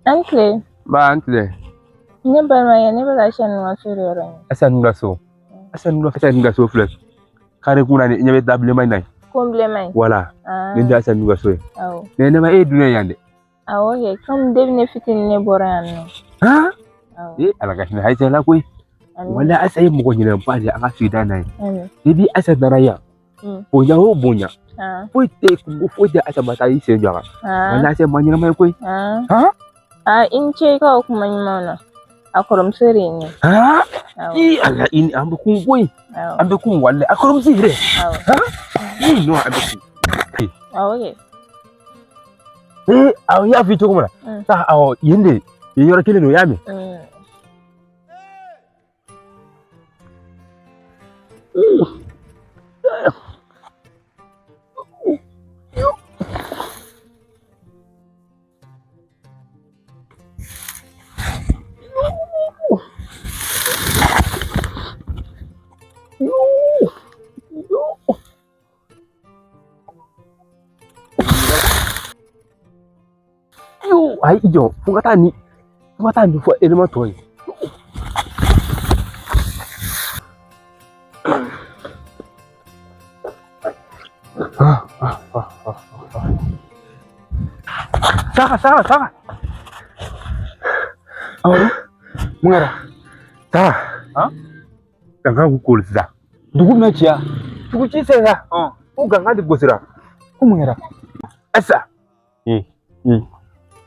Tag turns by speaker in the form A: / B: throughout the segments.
A: Uncle.
B: Ba uncle.
A: Ne balma ya ne bala shan wa fere ran.
B: Asan ngaso. Asan ngaso flex. Kare kuna ne nyabe dable mai nai.
A: Komble mai.
B: Wala. Ninda asan ngaso.
A: Aw.
B: Ne ma e dunya yande.
A: Aw okay. Kam dev ne fitin ne boran no.
B: Ha? Alaga ne haije la koi. Wala asai mu ko nyina ba da aka fi dana yi. Bibi asan daraya. Bonya ho bonya. Foi te ku foi da asa mata yi se jaga. Wala sai manyina mai koi. Ha?
A: In ce ka kuma yi mana. Akorom sire ne.
B: Ha? Allah in ambe kun koi. Ambe kun walle akorom sire. Ha? No ambe kun.
A: Okay.
B: Aw ya fito kuma. Sa aw yinde yoro kile no yami. Ai ijo fungatani fo elema toy Saka awro mungara ta ganga ku kolza dugu mecia dugu ci sera o ganga de gosira ko mungara asa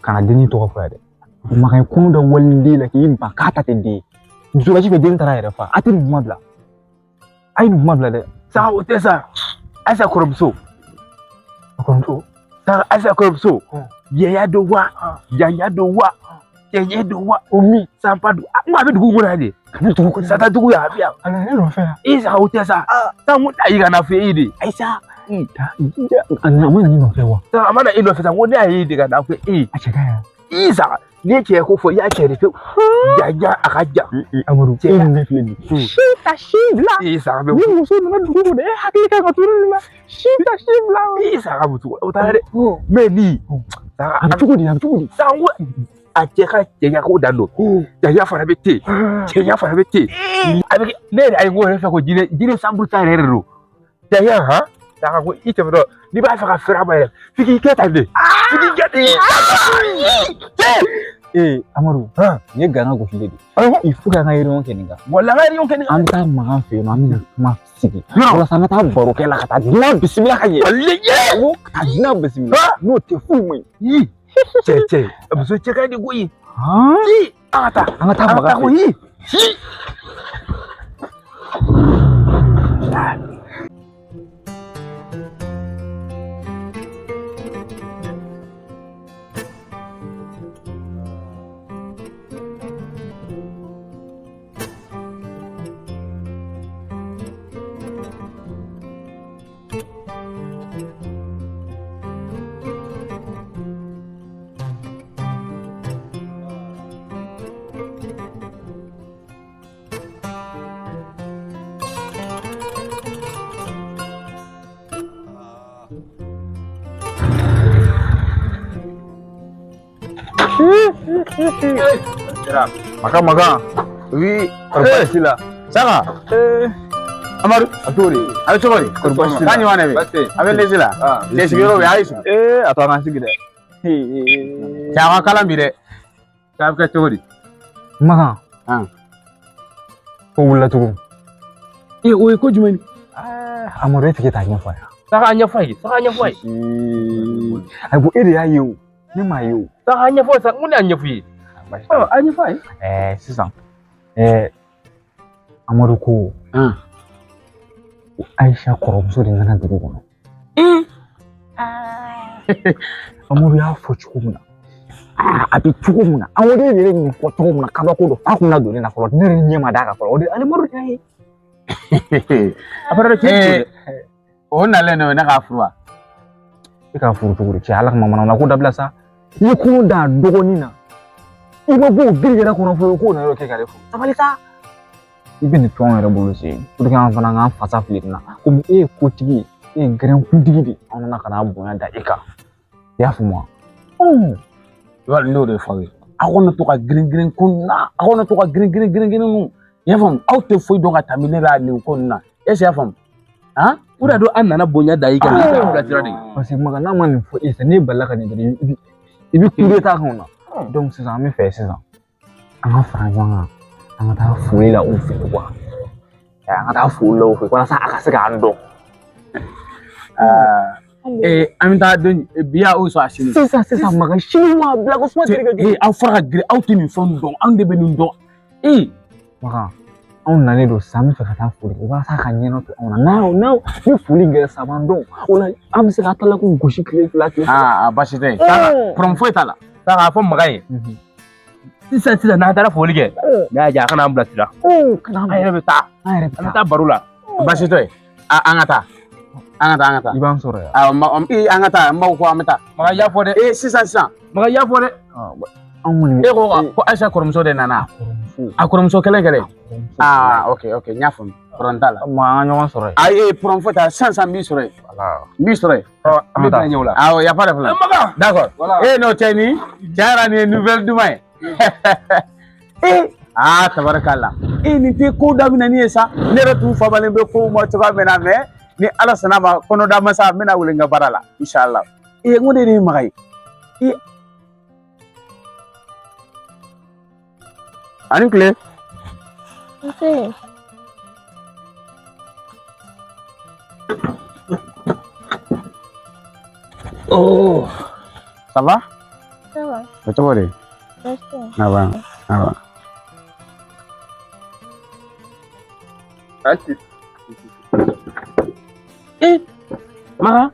C: kana deni to fa de makai kun da walli la ki ba kata te de zuwa ji be din tara ya fa atin mabla ai nu mabla de
B: sa o tesa asa koromso sa asa koromso ya do wa ya do wa omi sampadu ma be dugu gura de sa ta dugu ya biya
C: ala ne ro fa
B: isa o tesa ta mu dai ga na fe ide aisa
C: ana mun ni no fe wa
B: ta amana ino fe ta woni ayi diga na fe
C: a ce kaya
B: isa ne ke ko fo ya ke rufe jaja akaja
C: amuru ce ne fe ni shi bla
B: isa be
C: ni muso na dugu de hakika ka turu ma shi bla
B: isa ka butu o ta re me ni sa
C: am tukudi
B: sa wo a ce ka ya ko dando ya fara bete abi ne ai ngo re fa ko jine sambru ta re ro ya ha ta ko ite do ni ba fa ka fira ba fiki ke ta de fiki ke
C: amaru ne gana go fili de ifuka ga yiro ke ninga
B: wala ga yiro ke ninga
C: am ta ma fe no amina ma sigi wala sana ta baro ke la kata dina bismillah haye
B: walle
C: wo ta dina bismillah no te fu mai
B: ce abuso ce kai di goyi ata
C: baga
B: ko yi
C: Makan.
B: Oui,
C: sila.
B: Saka. Amaru,
C: Aturi.
B: Ayo coba ni. Kani mana be? Abe sila. Dia sigiro be aisu.
C: Atau ngan sigi de.
B: Jangan kalam bide. Kau ke coba di.
C: Makan. Ko wula tugu.
B: Oi ko jumani.
C: Amore take ta nya fa.
B: Saka anya fai.
C: Ai bu iri ayo. Ni ma yo.
B: Saka anya fai, saka mun anya fai. Anya fai.
C: Sisan. Amadu ko Aisha koromso de ngana dugu kono. Amadu ya fo cogo mun na. Abi cogo mun na. An wode yere ni fo cogo mun na kaba ko do fa kun na do ni na folo. Ne ni ma da ka folo. Ode ale maru tayi.
B: Apara ke o na le no na ka furwa.
C: Ika furu cogo ci ala mama na ko dabla sa. Ni ko da dogo ni na. Ibo bo girgira ko na fo ko na ro ke kare fo. Tabalita. Ibe ni tuan yɛrɛ bolo se pour que an fana k'an fasa fili na komi e ye kotigi e ye gɛrɛntigi de an nana ka n'a bonya da e kan i y'a faamu wa
B: i b'a n'o de fɔ ye
C: akona to ka green kunna akona to ka green nu ya fam aw te foyi don ka tamine la ni kunna est-ce ya fam hein
B: ura do an nana bonya da yi kan ta bla tira de
C: parce que maga na man fo esa ne balaka ni dari ibi kure ta kan na donc c'est ça me fait c'est ça an ka fara ɲɔgɔn kan an ka taa foli la u fɛ quoi an ka taa foli la u fɛ walasa a ka se k'an dɔn
B: an bɛ taa don biya o so a sini
C: sisan maga sini ma bila ko suma tigɛ
B: aw fara ka giri aw tɛ nin fɛn dɔn anw de bɛ nin dɔn
C: maga anw nalen don san fɛ ka taa foli walasa ka ɲɛnɔ to anw na n'a ni foli kɛra saban dɔn o la an bɛ se ka taa la ko gosi tile fila tile
B: basi tɛ pɔrɔn foyi t'a la taa k'a fɔ maga ye sisan n'an taara foli kɛ ne y'a diya a kana an bilasira an yɛrɛ bɛ taa an bɛ taa baro la basi tɛ an ka taa
C: i b'an sɔrɔ yan
B: an ka taa n b'aw ko an bɛ taa maga y'a fɔ dɛ sisan maga y'a fɔ dɛ
C: anw kɔni
B: e ko Ayisa kɔrɔmuso de nana a kɔrɔmuso kɛlɛ ok n y'a faamu pɔrɔn t'a la
C: ma an ɲɔgɔn sɔrɔ yen
B: ayi pɔrɔn foyi t'a sisan n b'i sɔrɔ yen an bɛ taa ɲɛ o la awɔ yafa de fila d'accord n'o tɛ nin cɛ yɛrɛ nin ye nouvelle duman ye tabarikala nin tɛ ko daminɛni ye sa ne yɛrɛ tun fabalen bɛ kow ma cogoya min na mais ni ala sɔnna ma kɔnɔda masa n bɛna wele n ka baara la inshallah n ko ne de ye maga ye ani tile oh ça va c'est toi de ah va maga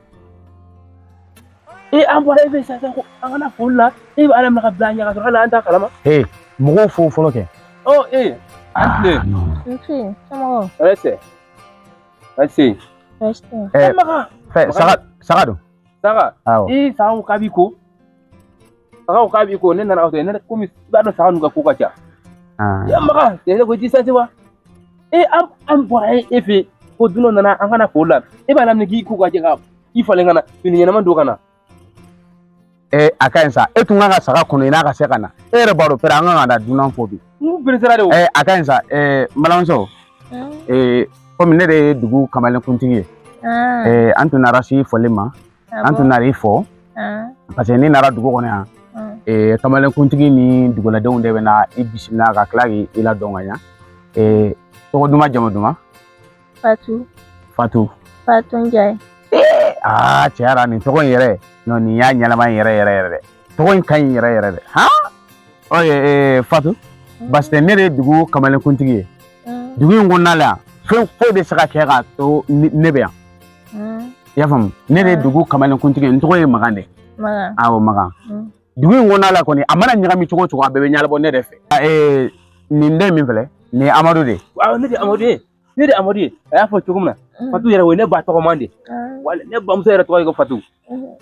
B: an bɔra e fɛ sisan ko an kana foli la e bɛ ala minɛ ka bila ɲɛ ka sɔrɔ hali an t'a kalama
C: mɔgɔw fo fɔlɔ kɛ
B: an tile saga don saga saga ko k'a b'i ko ne nana aw fɛ ne komi i b'a dɔn saga ninnu ka ko ka ca maga tɛ ko distance wa an bɔra e fɛ ko dunan nana an kana foli la e b'a laminɛ k'i ko ka jɛ ka i falen ka na fini ɲɛnama don ka na a ka ɲi sa e tun kan ka saga kɔnɔ i n'a ka se ka na e yɛrɛ b'a dɔn pere an kan ka na dunan fo bi peresera de a ka ɲi sa balimamuso komi ne de ye dugu kamalenkuntigi ye an tun nara si fɔli ma an tun nara i fɔ parce que n'i nara dugu kɔnɔ yan kamalenkuntigi ni duguladenw de bɛ na i bisimila ka tila k'i ladɔn ka ɲa tɔgɔ duman jamu duman Fatu Njaay cɛ yɛrɛ nin tɔgɔ in yɛrɛ nin y'a ɲɛnama yɛrɛ dɛ tɔgɔ in ka ɲi yɛrɛ dɛ Fatu parce que ne de ye dugu kamalenkuntigi ye dugu in kɔnɔna la yan fɛn foyi bɛ se ka kɛ k'a to ne bɛ yan i y'a faamu ne de ye dugu kamalenkuntigi ye n tɔgɔ ye Magan de awɔ Magan dugu in kɔnɔna la kɔni a mana ɲagami cogo o cogo a bɛɛ bɛ ɲɛnabɔ ne de fɛ nin den min filɛ nin ye Amadu de ye ne de Amadu ye a y'a fɔ cogo min na Fatu yɛrɛ o ye ne ba tɔgɔman de wala ne bamuso yɛrɛ tɔgɔ ye ko Fatu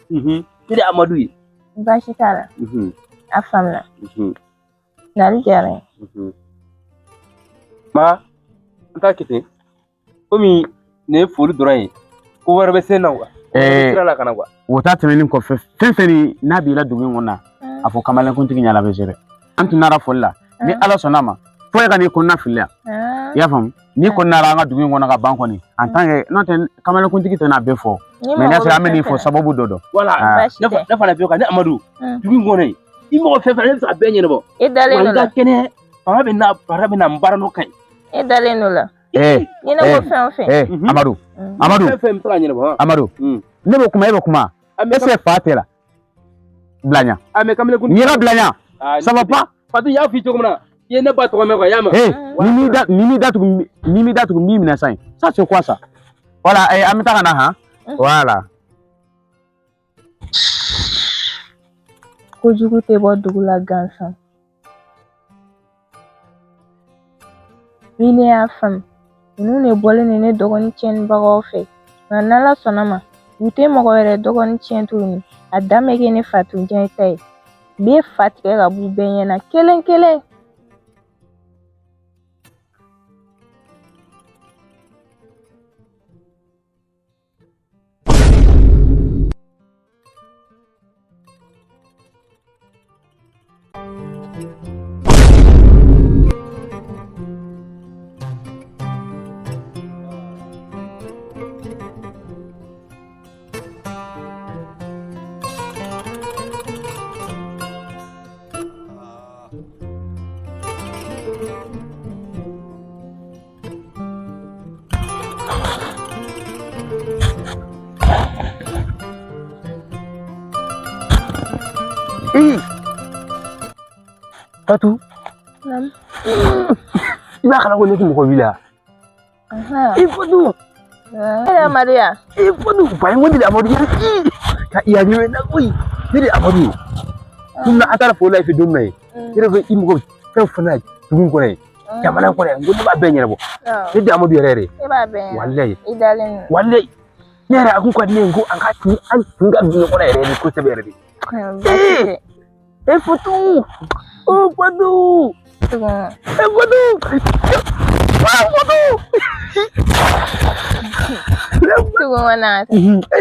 B: ne de Amadu ye
A: baasi t'a la a faamuna nali diyara n ye
B: ma an t'a kɛ ten komi nin ye foli dɔrɔn ye ko wɛrɛ bɛ sen na wa sira la ka na o ta tɛmɛnen kɔfɛ fɛn fɛn n'a b'i la dugu in kɔnɔ a fɔ kamalenkuntigi ɲɛna bɛ dɛ an tun nara foli la ni ala sɔnna ma fo e ka n'i kɔnɔna fili yan i y'a faamu n'i kɔnɔna an ka dugu in kɔnɔ ka ban kɔni en tant que n'o tɛ kamalenkuntigi tɛna bɛɛ fɔ mais n'a sɔrɔ an bɛ nin fɔ sababu dɔ dɔn voilà ne fana bɛ ka ne Amadu dugu in kɔnɔ i mɔgɔ fɛn fɛn ne bɛ se ka bɛɛ ɲɛnabɔ
A: e dalen don la
B: kɛnɛ fanga bɛ na n baara n'o ka ɲi
A: e dalen don la ɲɛnabɔ fɛn o fɛn
B: Amadu fɛn fɛn bɛ se ka ɲɛnabɔ Amadu ne bɛ kuma e bɛ kuma est-ce que fa tɛ la bila ɲa mais kamalenkuntigi n'i ka bila ɲa ça va pas Fatu y'a f'i cogo min na i ye ne ba tɔgɔ mɛn quoi y'a mɛn ni m'i datugu min minɛ sa ça c'est quoi ça voilà an bɛ taa ka na han voilà
A: kojugu tɛ bɔ dugu la gansan ni ne y'a faamu ninnu de bɔlen ne ne dɔgɔnin tiɲɛnibagaw fɛ nka n'ala sɔnna ma u tɛ mɔgɔ wɛrɛ dɔgɔnin tiɲɛ tuguni a dan bɛ kɛ ne Fatu Njaay ta ye n bɛ fa tigɛ ka b'u bɛɛ ɲɛna kelen kelen
B: Fatou. Iba kana ko ne ki mɔgɔ wili. Fatou.
A: Maria.
B: Fatou, bayan wani da Amadu ya ka iya ne na koi. Ni da Amadu. Kuma atara fo life dum mai. Ira ko imgo kan fana tugun ko ne. Jamana ko ne ngudu ba ben yabo. Ni da Amadu yare.
A: Ba ben.
B: Wallahi.
A: Idalen.
B: Wallahi. Ne ra akun ko ne ngo an ka tunga bi ko yare ni ko tabe yare. Fatou. Oh Fatou. Fatou. Fatou.
A: Tugo wana.
B: Betul.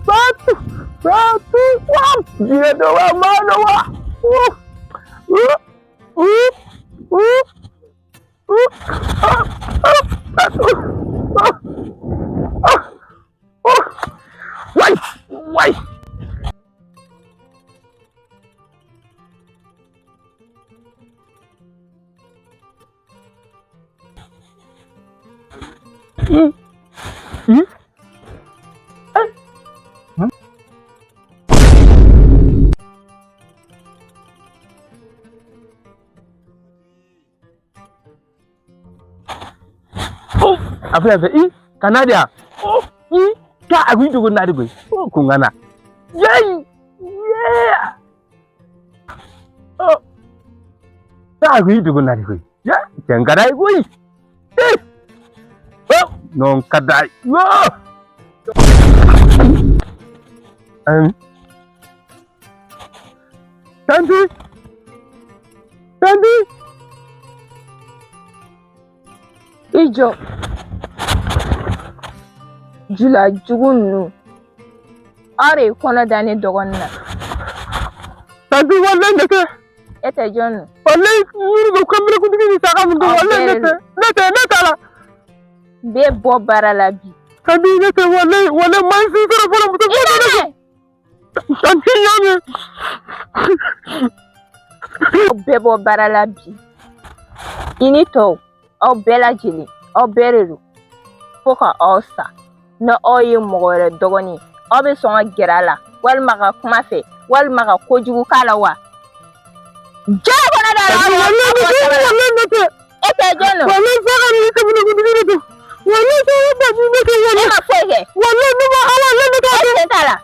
B: Fatou. Dia doa mana wa? Why? Apa Kanada. Ka agui to na digo. Kungana. Yeah. Ka agui to na digo. Ya, jangkarai goi. Non kadai. Tanti.
A: Ijo. Jula jugunnu. Are kona dani dogonna.
B: Tanti wallahi nete.
A: Ete jonnu.
B: Wallahi ko kamera ko digi saka mun wallahi nete la.
A: Be bo barala bi.
B: Tanti nete wallahi man si sara fara mutu. Tanti yame.
A: Be bo barala bi. Inito o bela jili o bereru. Foka osa. Na oyi mɔgɔ dɔgɔni aw bɛ sɔn ka gɛrɛ a la walima ka kuma fɛ walima ka kojugu k'a la wa jaa kɔnɔ da la e tɛ jɔn don e ma foyi kɛ e sen t'a la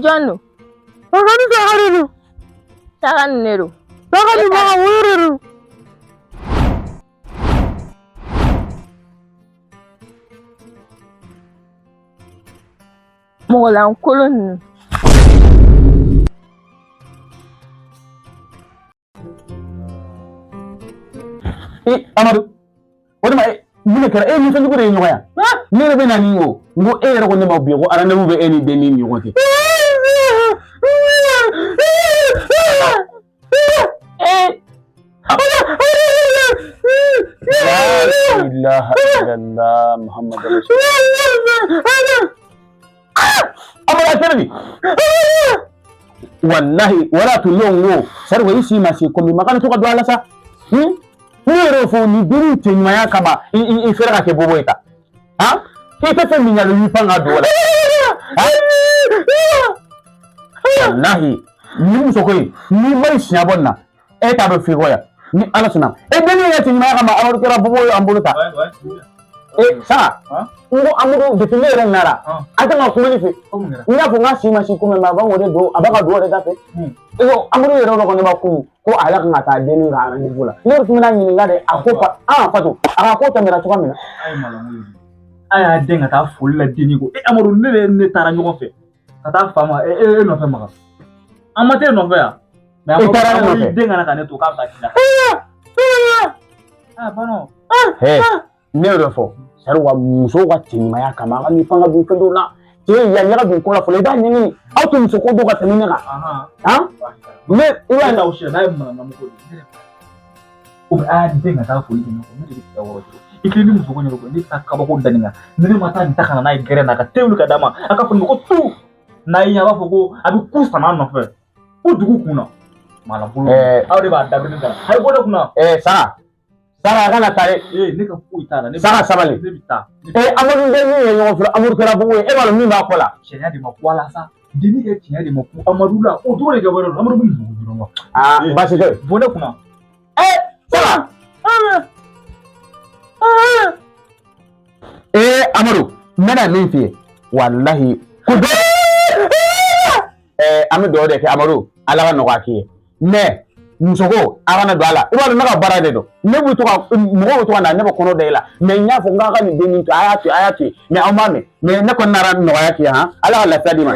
A: John, Saganero. Molan kolon.
C: Amadu. What am I? You can any thing good in your way. Never been any go. No air on the mobile, or I never be any day you want it. La ilaha illallah Muhammad Rasulullah. Wallahi wala tulongo sarwa isi masi komi makana to kadwala sa nero fo ni biri tenyaya kama ifera ke boboita ha ke te minya lo yipanga dola wallahi ni musokoi ni mai siabonna eta be figoya ni ala sunam beni ya tenyaya kama awru kera boboyo ambuluta sa ngo amudo de finere nara ata ma kumani fi ina fo ngasi masi kuma ma bangode do abaka do de dafe ego amudo yero ko ne ba ku ko ala kan ta deni ga ran dibula ne rumina ni ngade akopa fatu aka ko tamira to kamina
D: ay malamu aya denga ta fulla deni ko amudo ne tara nyogo fe ta fama no fe maka amate no fe ya mais denga na kane to ka ta kila bano
C: ne do fo sarwa muso wa tinimaya kama ga ni fanga bu fendo na je ya nyaga bu ko la fo le da nyini auto muso ko do ka tinimaya me iwa
D: na ushi na ko o denga ta fo ni ko ne ta wo ikini muso ko nyoro ko ni ta ka ba ko daninga ni mata ni ta kana na igere na ka tewlu ka dama aka fo ko tu na yi aba fo ko abi kusa na no fe o dugu kuna mala bulu awde ba dabri dara hay godo kuna Sara kana tare
C: ne ka fuita na ne Sara sabali amadu de ni yo fura amadu kala buwe e balo min ba kola
D: shenya de makwala sa dini ke shenya de makku amadu la o dole ga baro amadu bin dugu duro
C: ba se de
D: vone kuna
C: Sara amadu mena min fi wallahi ku amadu de ke amadu ala no ka ki ne musoko arana do ala iba na ka bara de do ne bu to ka mo to na ne ba kono de la me nya fo nga ka ni de ni to ayati me amame me ne ko nara no ayati ha ala la fadi ma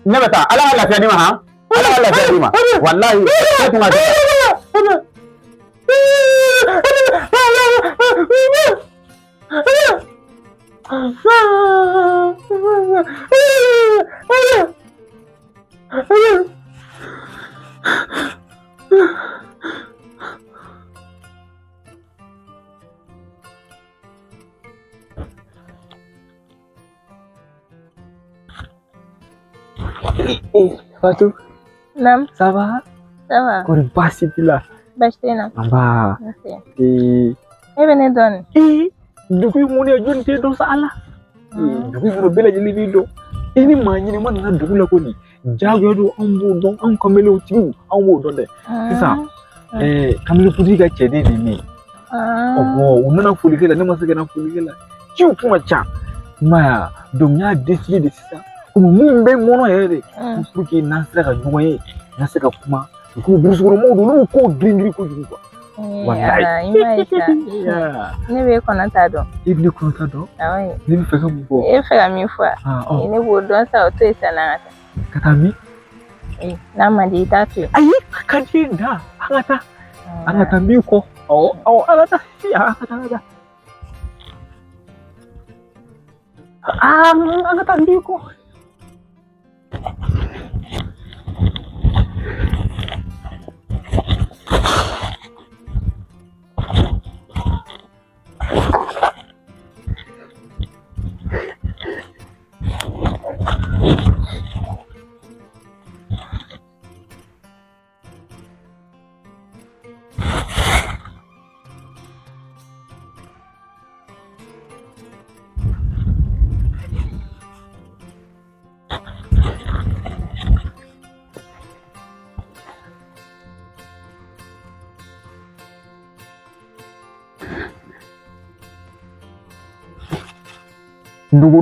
C: ne beta ala la fadi ma ha ala la fadi ma wallahi ko ma
B: Fatou.
A: Nam.
B: Ça va?
A: Ça va.
B: Kau pasti pula.
A: Bastena.
B: Amba.
A: Bene don.
B: Dugu muni ajun te do sala. Dugu mo bela jeli video. Ini manyi man na dugu la ko ni. Jago do ambu don an kamelo tiu ambu don de. Sisa. Kamelo pudi ga chede ni. Unana fulikela ne masaka na fulikela. Ciu kuma cha. Ma donya décidé de ça. Comme mun be mono yere pour que nasra ka nyoye nasaka kuma ko burusuro mo do ko dringri ko jugo ko
A: wallahi imaita ne be konata do
B: ibni konata do
A: ayi
B: ni fe ka mo
A: e fe ka mi fo ne bo don sa o to isana
B: katami
A: na mandi tatu
B: ayi kadinda angata mi ko angata ya angata angata mi ko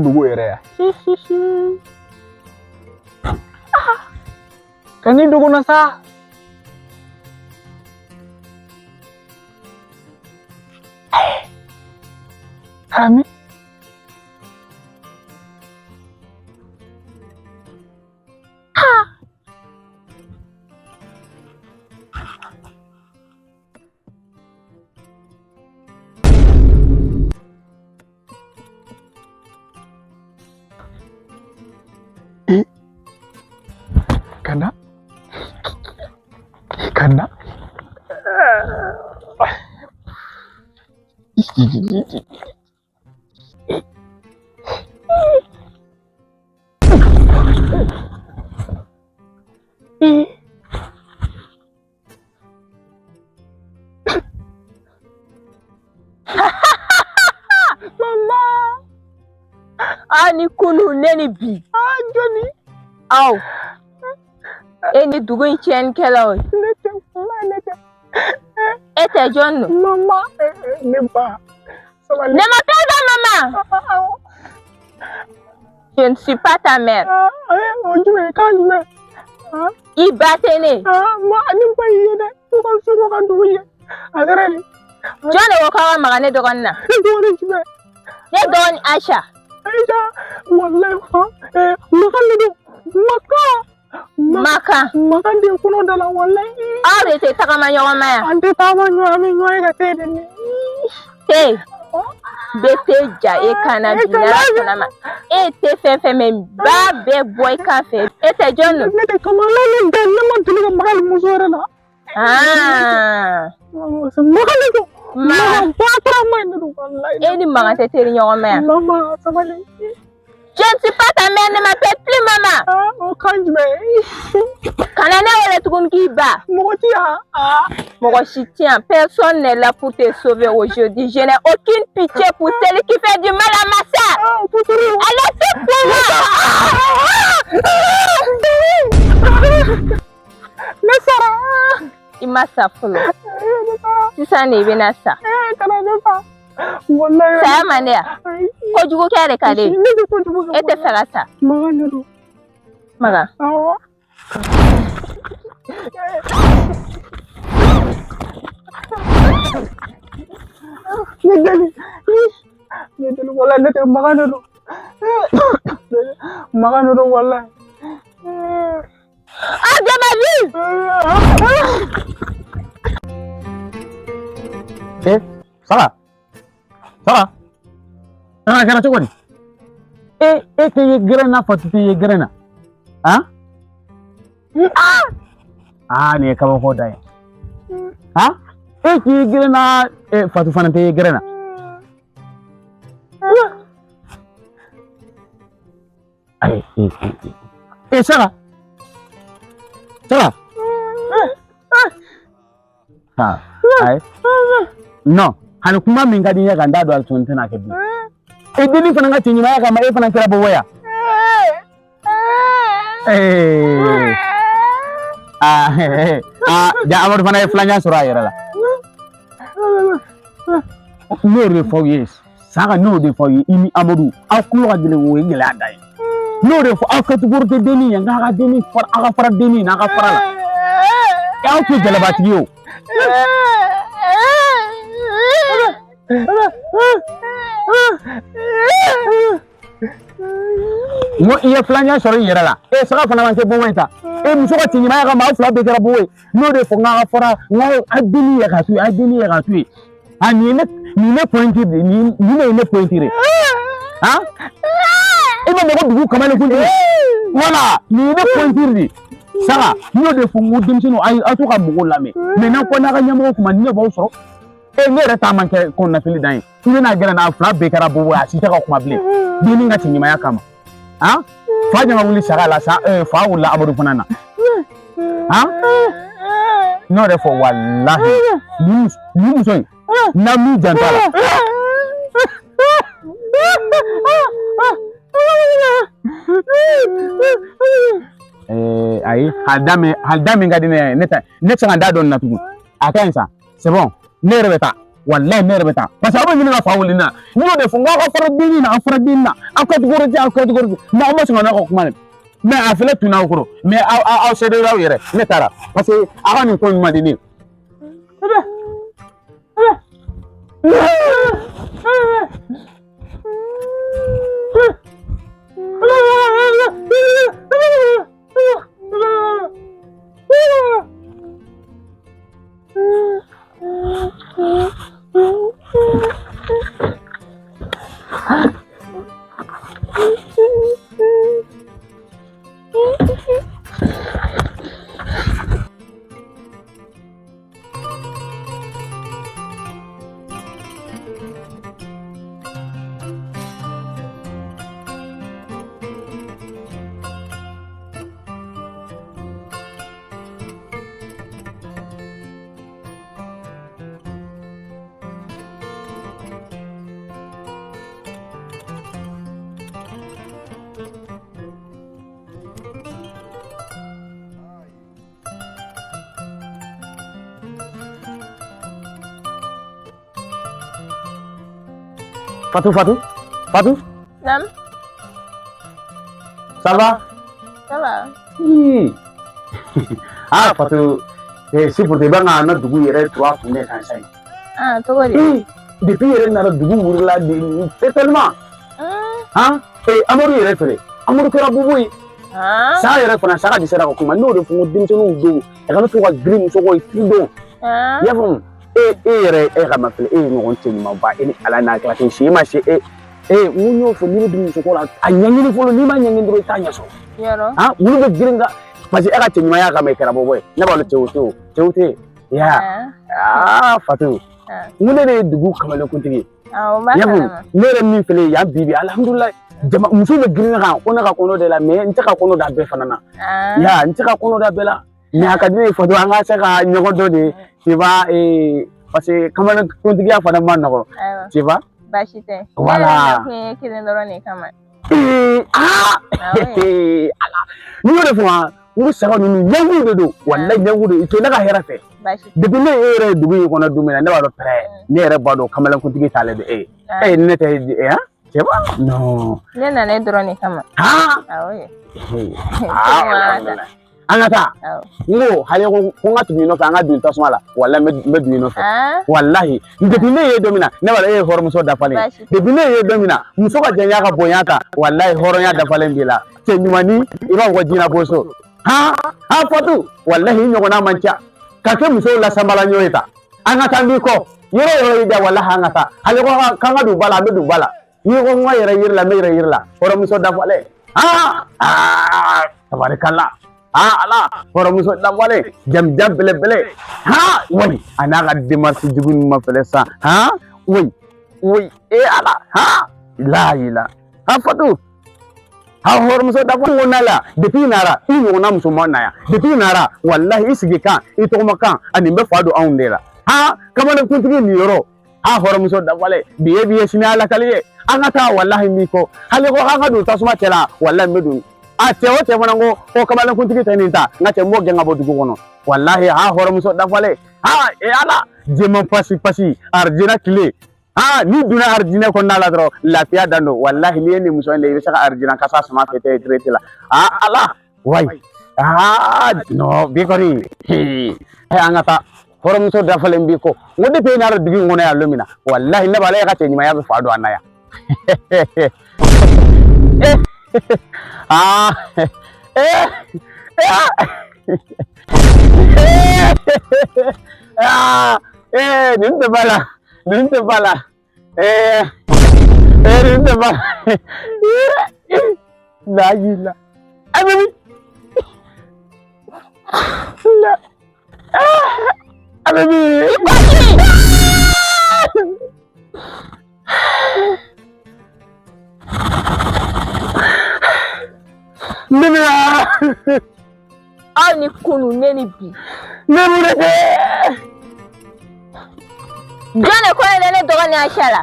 B: dugu yere ya kani dugu na sa kami Karena
A: mama ani kunu neni bi
B: Johnny
A: aw eni dugun chen kelo ete John
B: mama ne pas
A: ne m'appelle pas maman je ne suis pas ta mère
B: Johnny calme
A: ibatene
B: ma ani pa yede ko so ko duye agare
A: John wo kawa magane dogon na ne don Aisha
B: wallahi ha makan do
A: Makan
C: de kuno dala wallahi.
A: Are te tagama ɲɔgɔn ma yan.
C: An tɛ taama ɲɔgɔn min ɲɔgɔn ye ka te de ni.
A: Te bete ja e kana bina sɔnna ma. E te fɛn fɛn mɛ ba bɛɛ bɔ I kan fɛ. E tɛ jɔn don?
C: Ne de kama la ne da ne ma deli ka magali muso yɛrɛ la. Magali ko. Magan ba taara ma ne don wallahi.
A: E ni Magan tɛ teri ɲɔgɔn ma yan.
C: Mama sabali.
A: Je ne suis pas ta mère, ne m'appelle plus maman.
C: O kan jumɛn?
A: Kana ne wele tuguni k'i ba.
C: Mɔgɔ ti yan.
A: Mɔgɔ si ti yan. Personne n'est là pour te sauver aujourd'hui. Je n'ai aucune pitié pour celui qui fait du mal à ma sœur. Allez, c'est pour moi.
C: Ne sara.
A: I ma sa fɔlɔ. Sisan de I bɛna sa. Saya man di yan. Kojugu kɛ de ka di. E tɛ fɛ ka sa. Magan.
C: Ne deli wallahi ne tɛ Magan de don. Magan de don wallahi.
A: Ah, de ma vie.
C: Sara. Kɛra cogo di? E tɛ ye gɛrɛ na Fatu tɛ ye gɛrɛ na. Nin ye kabako da ye. E k'i ye gɛrɛ na Fatu fana tɛ ye gɛrɛ na. Sara. Non, hani kuma min ka di ɲɛ kan n t'a dɔn hali tuguni n tɛna kɛ bilen. Denni fana ka cɛ ɲumanya kama e fana kɛra bobo ya. Ja Amadu fana ye filanan sɔrɔ a yɛrɛ la. N'o de fɔ aw ye Saka, n'o de fɔ aw ye I ni Amadu aw tulo ka gɛlɛn o ye gɛlɛya da ye. N'o de fɔ aw kɛcogo tɛ denni ye nka aw ka fara denni n'a ka fara la. Aw tɛ jalabatigi ye o. Ngo I ye filanan sɔrɔ I yɛrɛ la. Saka fana ma kɛ bobo ye ta. Muso ka cɛ ɲumanya kama aw fila bɛɛ kɛra bobo ye. N'o de fɔ n ka fara n ka a denni ye ka to yen, a denni ye ka to yen. Nin ne pointure de, nin ne ne pointure. I bɛ mɔgɔ dugu kamalen kojugu. Voilà, nin ne pointure de. Saka, n'o de fɔ n ko denmisɛnninw aw to ka mɔgɔw lamɛn. Mais n'aw ko n'a ka ɲɛmɔgɔ kuma ni ne b'aw sɔrɔ. Ne yɛrɛ ta man kɛ ko nafili dan ye. I bɛna gɛrɛ n'a fila bɛɛ kɛra bobo ye, a si tɛ ka kuma bilen. Denni ka cɛ ɲumanya kama. Fa ɲama wuli Saka la sa, fa wulila Amadu fana na. N'o de fɔ wallahi ni muso in n'a min janto a la. Ayi, hali da min ka di ne ye ne tɛ se ka n da dɔn nin na tugun. A ka ɲi sa, c'est bon, ne yɛrɛ bɛ taa. Wallahi ne yɛrɛ bɛ taa. Parce que aw bɛ ɲini ka fa wuli na. N'o de fɔ n ko aw ka fara denni na, aw fara denni na. Aw kɛcogo tɛ, aw kɛcogo tɛ. Mais aw ma sɔn ka n'aw ka kuma dɛ. Mais a filɛ tun n'aw kɔrɔ. Mais aw seede aw yɛrɛ. Ne taara. Parce que aw ka nin ko ɲuman di ne ye. Fatu.
A: Nam.
C: Ça va? Fatu, si pour te banga na dugu yɛrɛ tura kun ne kan sai.
A: Cogo di?
C: Depuis yɛrɛ nana dugu wurila c'est tellement. Amadu yɛrɛ fɛrɛ. Amadu kɛra bobo ye. Sa yɛrɛ fana saga de sera ka kuma n'o de fɔ denmisɛnninw don e kana to ka girin muso kɔ i don i y'a faamu e yɛrɛ e ka ma filɛ e ye ɲɔgɔn cɛ ɲumanba e ni ala n'a kɛra ten si ma se mun y'o fɔ n'i bɛ don muso kɔ la a ɲɛɲini fɔlɔ n'i ma ɲɛɲini dɔrɔn i t'a ɲɛ sɔrɔ wulu bɛ girin ka parce que e ka cɛ ɲumanya kama i kɛra bɔbɔ ye ne b'a dɔn cɛw tɛ ya Fatou mun de ye dugu kamalenkuntigi ne yɛrɛ min filɛ yan bibi alhamdulilayi muso bɛ girin kan ko ne ka kɔnɔ de la mais n tɛ ka kɔnɔ da bɛɛ fana na ya n tɛ ka kɔnɔ da bɛɛ la mais a ka di ne ye Fatou an ka se ka ɲɔgɔn dɔ de tu vois parce que kamalenkuntigiya fana ma nɔgɔ tu vois
A: baasi tɛ
C: voilà
A: kelen dɔrɔn de kama
C: ni y'o de fɔ n ko saga ninnu ɲɛngu de don walayi ɲɛngu de to ne ka hɛrɛ fɛ depuis ne yɛrɛ ye dugu in kɔnɔ don min na ne b'a dɔn pɛrɛ ne yɛrɛ b'a dɔn kamalenkuntigi t'ale de ne tɛ c'est pas non
A: ne nana dɔrɔn de kama
C: an ka taa n ko hali ko n ka tugu i nɔfɛ an ka don tasuma la walayi n bɛ don i nɔfɛ walayi depuis ne ye don min na ne b'a dɔn e ye hɔrɔnmuso dafalen depuis ne ye don min na muso ka janya ka bonya kan walayi hɔrɔnya dafalen b'i la cɛ ɲumani i b'a fɔ ko jinɛ boso Fatou walahi ɲɔgɔnna man ca ka kɛ musow la sanbala ɲɔgɔn ye ta an ka taa n b'i kɔ yɔrɔ yɔrɔ y'i da walahi an ka taa hali ko k'an ka don ba la an bɛ don ba la n'i ko n ka yɛrɛ yiri la n bɛ yɛrɛ yiri la hɔrɔnmuso dafalen tabarikala ala hɔrɔnmuso dafalen jamujan belebele wai a n'a ka démarche jugu ninnu ma fɛnɛ sa wai ala la ila Fatou hɔrɔnmuso dafalen ko na la depuis nara i ɲɔgɔnna musoman na yan depuis nara walahi i sigi kan i tɔgɔma kan ani n bɛ fa don anw de la kamalenkuntigi nin yɔrɔ hɔrɔnmuso dafalen bi ye sini ala kali ye an ka taa walahi n b'i kɔ hali ko an ka don tasuma cɛ la walahi n bɛ don cɛ o cɛ fana ko kamalenkuntigi tɛ nin ta n ka cɛ n b'o gɛn ka bɔ dugu kɔnɔ walahi hɔrɔnmuso dafalen ala jɛman pasi arijina tile ni donna arijinɛ kɔnɔna la dɔrɔn lafiya dan don walahi n'i ye nin muso in de i bɛ se ka arijinɛ kasa sama fɛ tɛ traité la ala wayi non bi kɔni an ka taa hɔrɔnmuso dafalen b'i kɔ n ko depuis n'a dugu in kɔnɔ yan don min na walahi ne b'a la e ka cɛ ɲumanya bɛ fa don an na yan nin tɛ ba la nin tɛ ba la nin tɛ ba la yila abibi abibi
A: aw ni kunu ne ni bi jɔn de ko ne dɔgɔnin Aisha la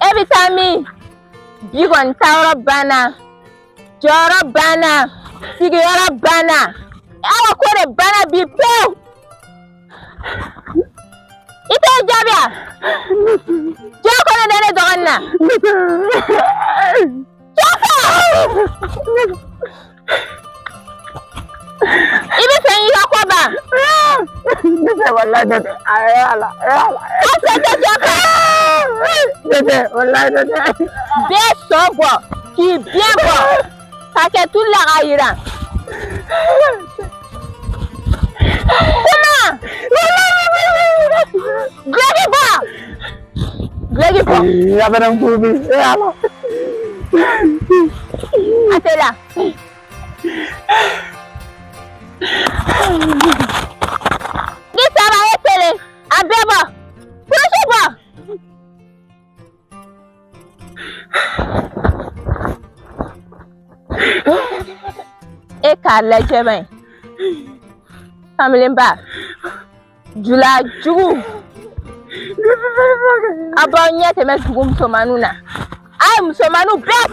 A: e bɛ taa min bi kɔni taayɔrɔ banna jɔyɔrɔ banna sigiyɔrɔ banna aw ko de banna bi pewu i tɛ jaabi a jɔn ko ne dɔgɔnin na i bɛ fɛ i ka ko ban
C: ne tɛ walahi ne tɛ ala walahi ne tɛ
A: bɛɛ sɔn bɔ k'i biɲɛ bɔ ka kɛ tulu la k'a jira kuma Glegi bɔ
C: ya fana n kurubi ala
A: a tɛ la ni saba ye kelen a bɛɛ bɔ kurusi bɔ e k'a lajɛ bani kamelenba jula jugu a b'aw ɲɛ tɛmɛ dugu musomanninw na a ye musomanninw bɛɛ